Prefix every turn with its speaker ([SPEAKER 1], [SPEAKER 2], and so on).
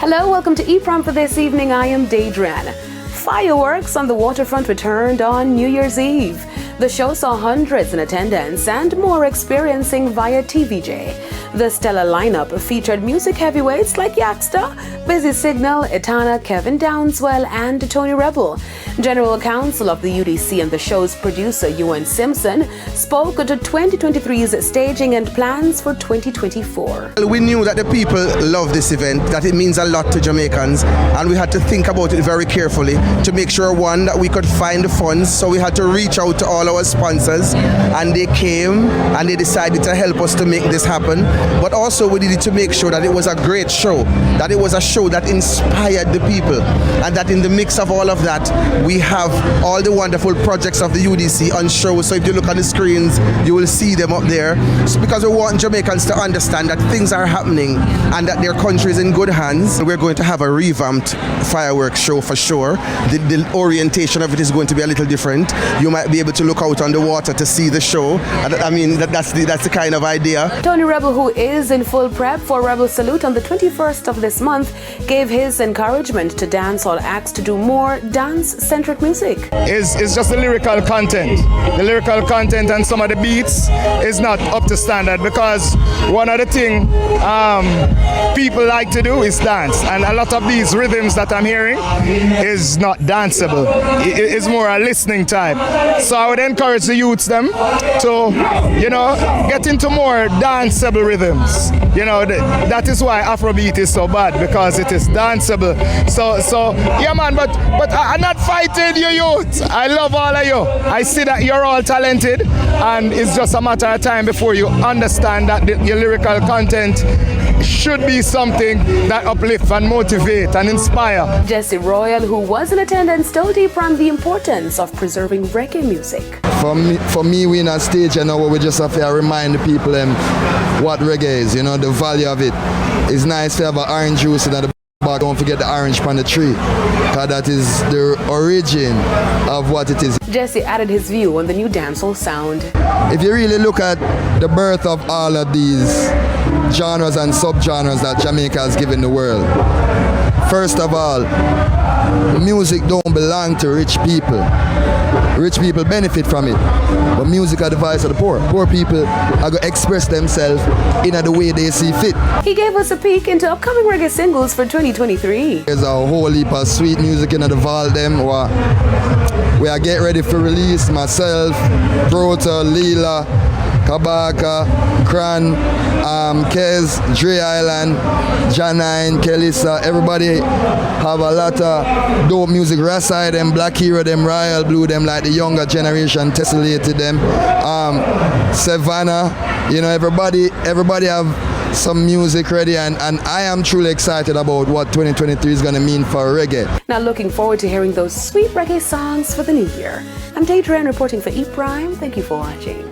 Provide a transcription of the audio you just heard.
[SPEAKER 1] Hello, welcome to E-Prom for this evening. I am Daedran. Fireworks on the Waterfront returned on New Year's Eve. The show saw hundreds in attendance and more experiencing via TVJ. The stellar lineup featured music heavyweights like Yaxter, Busy Signal, Etana, Kevin Downswell, and Tony Rebel. General Counsel of the UDC and the show's producer, Ewan Simpson, spoke to 2023's staging and plans for 2024.
[SPEAKER 2] We knew that the people love this event, that it means a lot to Jamaicans, and we had to think about it very carefully to make sure, one, that we could find the funds. So we had to reach out to all our sponsors, and they came and they decided to help us to make this happen. But also we needed to make sure that it was a great show, that it was a show that inspired the people, and that in the mix of all of that, we have all the wonderful projects of the UDC on show. So if you look on the screens, you will see them up there. So because we want Jamaicans to understand that things are happening and that their country is in good hands, we're going to have a revamped fireworks show for sure. The orientation of it is going to be a little different. You might be able to look out on the water to see the show. I mean, that's the kind of idea.
[SPEAKER 1] Tony Rebel, who is in full prep for Rebel Salute on the 21st of this month, gave his encouragement to dancehall acts to do more dance-centric music.
[SPEAKER 3] It's just the lyrical content. The lyrical content and some of the beats is not up to standard, because one of the things people like to do is dance, and a lot of these rhythms that I'm hearing is not danceable. It's more a listening type. So I would encourage the youths them to, get into more danceable rhythms. That is why Afrobeat is so bad, because it is danceable. So yeah, man, but I'm not fighting you youth. I love all of you. I see that you're all talented, and it's just a matter of time before you understand that your lyrical content should be something that uplifts and motivate and inspire.
[SPEAKER 1] Jesse Royal, who was in attendance, told E-Prom the importance of preserving reggae music.
[SPEAKER 4] For me, we in a stage, where we just have to remind the people what reggae is, the value of it. It's nice to have an orange juice in the back. Don't forget the orange on the tree, because that is the origin of what it is.
[SPEAKER 1] Jesse added his view on the new dancehall sound.
[SPEAKER 4] If you really look at the birth of all of these genres and subgenres that Jamaica has given the world, first of all, music don't belong to rich people. Rich people benefit from it, but music are the voice of the poor. Poor people are going to express themselves in the way they see fit.
[SPEAKER 1] He gave us a peek into upcoming reggae singles for 2023.
[SPEAKER 4] There's a whole heap of sweet music in the vault them. We are getting ready for release. Myself, Prota, Leela, Kabaka, Kran, Kez, Dre Island, Janine, Kelissa, everybody have a lot of dope music. Rasai them, Black Hero them, Royal Blue them, like the younger generation, tessellated them. Savannah, everybody have some music ready, and I am truly excited about what 2023 is going to mean for reggae.
[SPEAKER 1] Now looking forward to hearing those sweet reggae songs for the new year. I'm Daedran reporting for E-Prime. Thank you for watching.